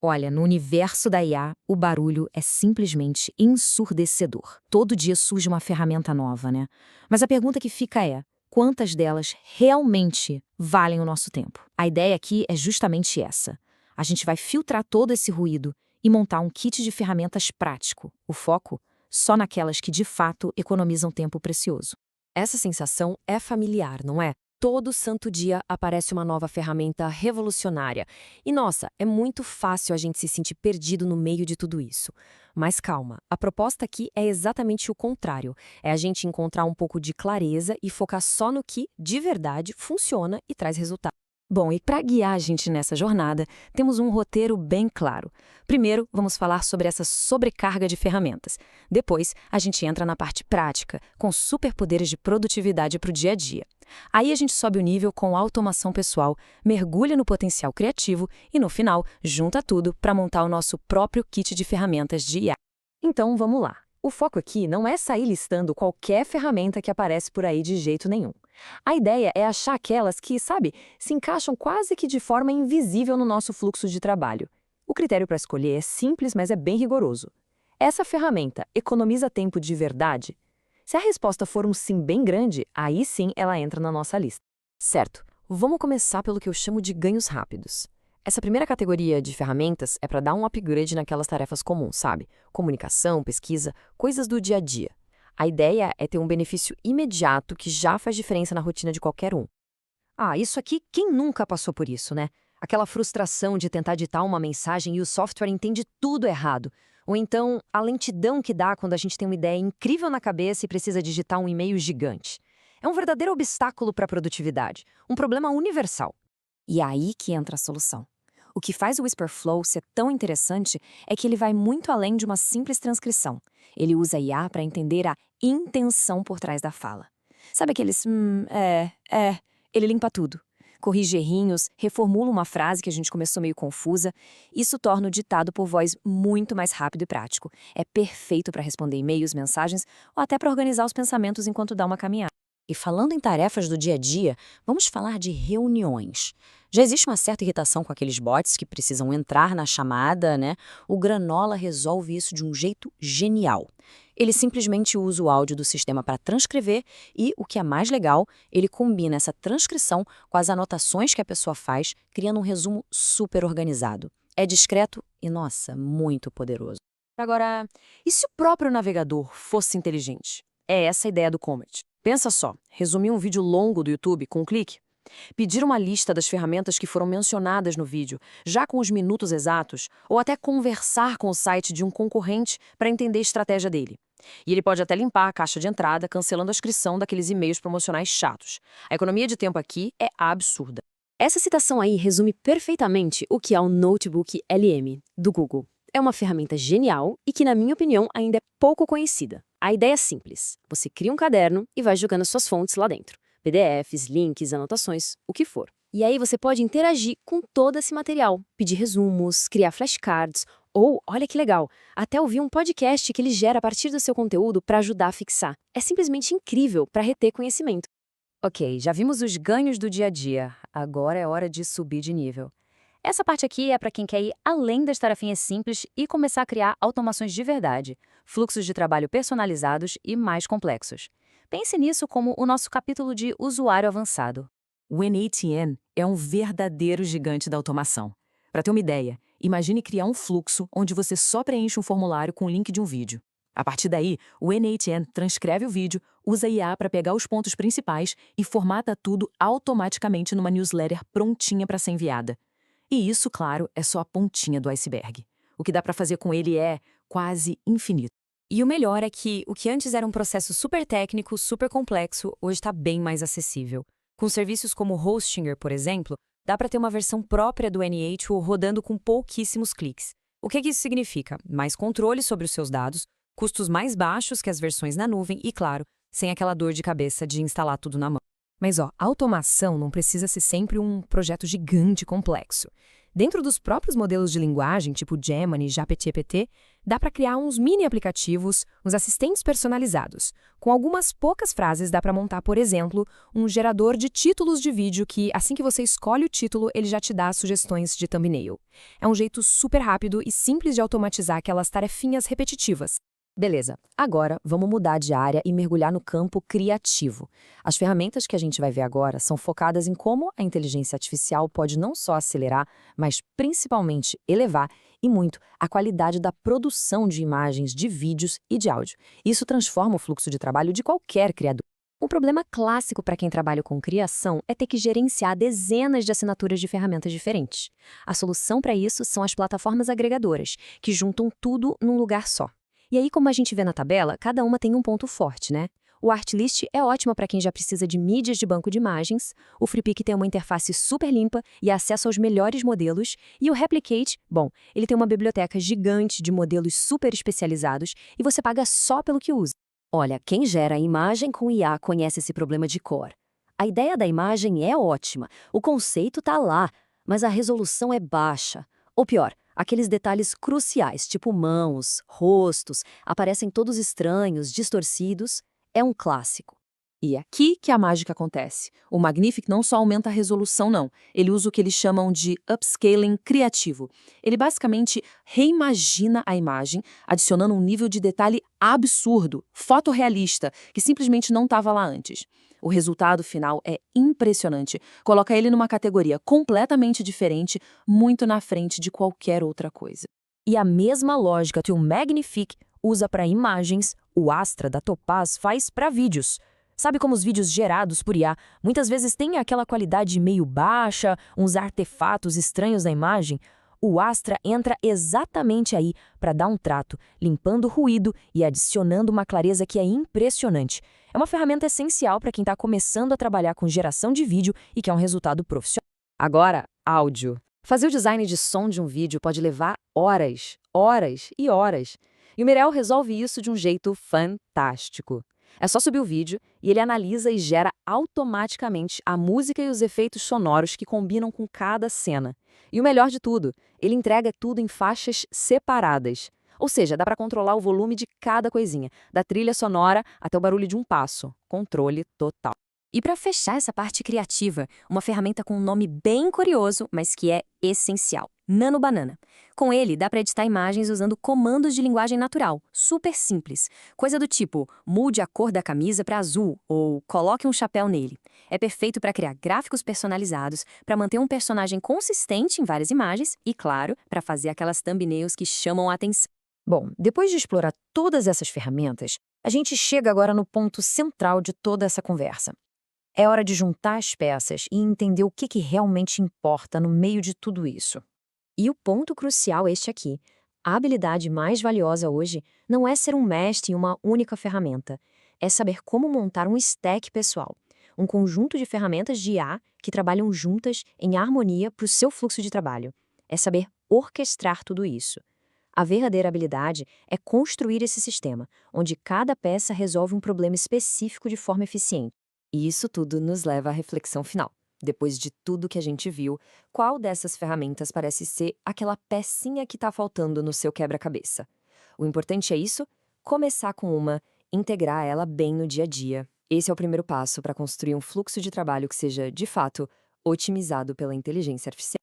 Olha, no universo da IA, o barulho é simplesmente ensurdecedor. Todo dia surge uma ferramenta nova, né? Mas a pergunta que fica é: quantas delas realmente valem o nosso tempo? A ideia aqui é justamente essa. A gente vai filtrar todo esse ruído e montar um kit de ferramentas prático. O foco só naquelas que de fato economizam tempo precioso. Essa sensação é familiar, não é? Todo santo dia aparece uma nova ferramenta revolucionária. E nossa, é muito fácil a gente se sentir perdido no meio de tudo isso. Mas calma, a proposta aqui é exatamente o contrário. É a gente encontrar um pouco de clareza e focar só no que, de verdade, funciona e traz resultado. Bom, e para guiar a gente nessa jornada, temos um roteiro bem claro. Primeiro, vamos falar sobre essa sobrecarga de ferramentas. Depois, a gente entra na parte prática, com superpoderes de produtividade para o dia a dia. Aí a gente sobe o nível com automação pessoal, mergulha no potencial criativo e, no final, junta tudo para montar o nosso próprio kit de ferramentas de IA. Então vamos lá. O foco aqui não é sair listando qualquer ferramenta que aparece por aí de jeito nenhum. A ideia é achar aquelas que, sabe, se encaixam quase que de forma invisível no nosso fluxo de trabalho. O critério para escolher é simples, mas é bem rigoroso. Essa ferramenta economiza tempo de verdade? Se a resposta for um sim bem grande, aí sim ela entra na nossa lista. Certo, vamos começar pelo que eu chamo de ganhos rápidos. Essa primeira categoria de ferramentas é para dar um upgrade naquelas tarefas comuns, sabe? Comunicação, pesquisa, coisas do dia a dia. A ideia é ter um benefício imediato que já faz diferença na rotina de qualquer um. Ah, isso aqui, quem nunca passou por isso, né? Aquela frustração de tentar digitar uma mensagem e o software entende tudo errado. Ou então, a lentidão que dá quando a gente tem uma ideia incrível na cabeça e precisa digitar um e-mail gigante. É um verdadeiro obstáculo para a produtividade, um problema universal. E é aí que entra a solução. O que faz o Whisperflow ser tão interessante é que ele vai muito além de uma simples transcrição. Ele usa IA para entender a intenção por trás da fala. Sabe aqueles Ele limpa tudo. Corrige errinhos, reformula uma frase que a gente começou meio confusa. Isso torna o ditado por voz muito mais rápido e prático. É perfeito para responder e-mails, mensagens ou até para organizar os pensamentos enquanto dá uma caminhada. E falando em tarefas do dia a dia, vamos falar de reuniões. Já existe uma certa irritação com aqueles bots que precisam entrar na chamada, né? O Granola resolve isso de um jeito genial. Ele simplesmente usa o áudio do sistema para transcrever e, o que é mais legal, ele combina essa transcrição com as anotações que a pessoa faz, criando um resumo super organizado. É discreto e, nossa, muito poderoso. Agora, e se o próprio navegador fosse inteligente? É essa a ideia do Comet. Pensa só, resumir um vídeo longo do YouTube com um clique? Pedir uma lista das ferramentas que foram mencionadas no vídeo, já com os minutos exatos, ou até conversar com o site de um concorrente para entender a estratégia dele. E ele pode até limpar a caixa de entrada, cancelando a inscrição daqueles e-mails promocionais chatos. A economia de tempo aqui é absurda. Essa citação aí resume perfeitamente o que é o Notebook LM, do Google. É uma ferramenta genial e que, na minha opinião, ainda é pouco conhecida. A ideia é simples. Você cria um caderno e vai jogando suas fontes lá dentro. PDFs, links, anotações, o que for. E aí você pode interagir com todo esse material, pedir resumos, criar flashcards ou, olha que legal, até ouvir um podcast que ele gera a partir do seu conteúdo para ajudar a fixar. É simplesmente incrível para reter conhecimento. Ok, já vimos os ganhos do dia a dia. Agora é hora de subir de nível. Essa parte aqui é para quem quer ir além das tarefinhas simples e começar a criar automações de verdade, fluxos de trabalho personalizados e mais complexos. Pense nisso como o nosso capítulo de usuário avançado. O N8N é um verdadeiro gigante da automação. Para ter uma ideia, imagine criar um fluxo onde você só preenche um formulário com o link de um vídeo. A partir daí, o N8N transcreve o vídeo, usa IA para pegar os pontos principais e formata tudo automaticamente numa newsletter prontinha para ser enviada. E isso, claro, é só a pontinha do iceberg. O que dá para fazer com ele é quase infinito. E o melhor é que o que antes era um processo super técnico, super complexo, hoje está bem mais acessível. Com serviços como o Hostinger, por exemplo, dá para ter uma versão própria do N8 rodando com pouquíssimos cliques. O que isso significa? Mais controle sobre os seus dados, custos mais baixos que as versões na nuvem e, claro, sem aquela dor de cabeça de instalar tudo na mão. Mas, a automação não precisa ser sempre um projeto gigante e complexo. Dentro dos próprios modelos de linguagem, tipo Gemini e GPT, dá para criar uns mini aplicativos, uns assistentes personalizados. Com algumas poucas frases dá para montar, por exemplo, um gerador de títulos de vídeo que, assim que você escolhe o título, ele já te dá sugestões de thumbnail. É um jeito super rápido e simples de automatizar aquelas tarefinhas repetitivas. Beleza, agora vamos mudar de área e mergulhar no campo criativo. As ferramentas que a gente vai ver agora são focadas em como a inteligência artificial pode não só acelerar, mas principalmente elevar e muito a qualidade da produção de imagens, de vídeos e de áudio. Isso transforma o fluxo de trabalho de qualquer criador. Um problema clássico para quem trabalha com criação é ter que gerenciar dezenas de assinaturas de ferramentas diferentes. A solução para isso são as plataformas agregadoras, que juntam tudo num lugar só. E aí, como a gente vê na tabela, cada uma tem um ponto forte, né? O Artlist é ótimo para quem já precisa de mídias de banco de imagens, o Freepik tem uma interface super limpa e acesso aos melhores modelos, e o Replicate, bom, ele tem uma biblioteca gigante de modelos super especializados e você paga só pelo que usa. Olha, quem gera a imagem com IA conhece esse problema de cor. A ideia da imagem é ótima, o conceito tá lá, mas a resolução é baixa. Ou pior, aqueles detalhes cruciais, tipo mãos, rostos, aparecem todos estranhos, distorcidos. É um clássico. E é aqui que a mágica acontece. O Magnific não só aumenta a resolução, não. Ele usa o que eles chamam de upscaling criativo. Ele basicamente reimagina a imagem, adicionando um nível de detalhe absurdo, fotorrealista, que simplesmente não estava lá antes. O resultado final é impressionante. Coloca ele numa categoria completamente diferente, muito na frente de qualquer outra coisa. E a mesma lógica que o Magnific usa para imagens, o Astra da Topaz faz para vídeos. Sabe como os vídeos gerados por IA muitas vezes têm aquela qualidade meio baixa, uns artefatos estranhos na imagem? O Astra entra exatamente aí para dar um trato, limpando o ruído e adicionando uma clareza que é impressionante. É uma ferramenta essencial para quem está começando a trabalhar com geração de vídeo e quer um resultado profissional. Agora, áudio. Fazer o design de som de um vídeo pode levar horas, horas e horas. E o Mirel resolve isso de um jeito fantástico. É só subir o vídeo e ele analisa e gera automaticamente a música e os efeitos sonoros que combinam com cada cena. E o melhor de tudo, ele entrega tudo em faixas separadas. Ou seja, dá para controlar o volume de cada coisinha, da trilha sonora até o barulho de um passo. Controle total. E para fechar essa parte criativa, uma ferramenta com um nome bem curioso, mas que é essencial. Nano Banana. Com ele, dá para editar imagens usando comandos de linguagem natural, super simples. Coisa do tipo, mude a cor da camisa para azul ou coloque um chapéu nele. É perfeito para criar gráficos personalizados, para manter um personagem consistente em várias imagens e, claro, para fazer aquelas thumbnails que chamam a atenção. Bom, depois de explorar todas essas ferramentas, a gente chega agora no ponto central de toda essa conversa. É hora de juntar as peças e entender o que realmente importa no meio de tudo isso. E o ponto crucial é este aqui. A habilidade mais valiosa hoje não é ser um mestre em uma única ferramenta. É saber como montar um stack pessoal. Um conjunto de ferramentas de IA que trabalham juntas em harmonia para o seu fluxo de trabalho. É saber orquestrar tudo isso. A verdadeira habilidade é construir esse sistema, onde cada peça resolve um problema específico de forma eficiente. E isso tudo nos leva à reflexão final. Depois de tudo que a gente viu, qual dessas ferramentas parece ser aquela pecinha que está faltando no seu quebra-cabeça? O importante é isso, começar com uma, integrar ela bem no dia a dia. Esse é o primeiro passo para construir um fluxo de trabalho que seja, de fato, otimizado pela inteligência artificial.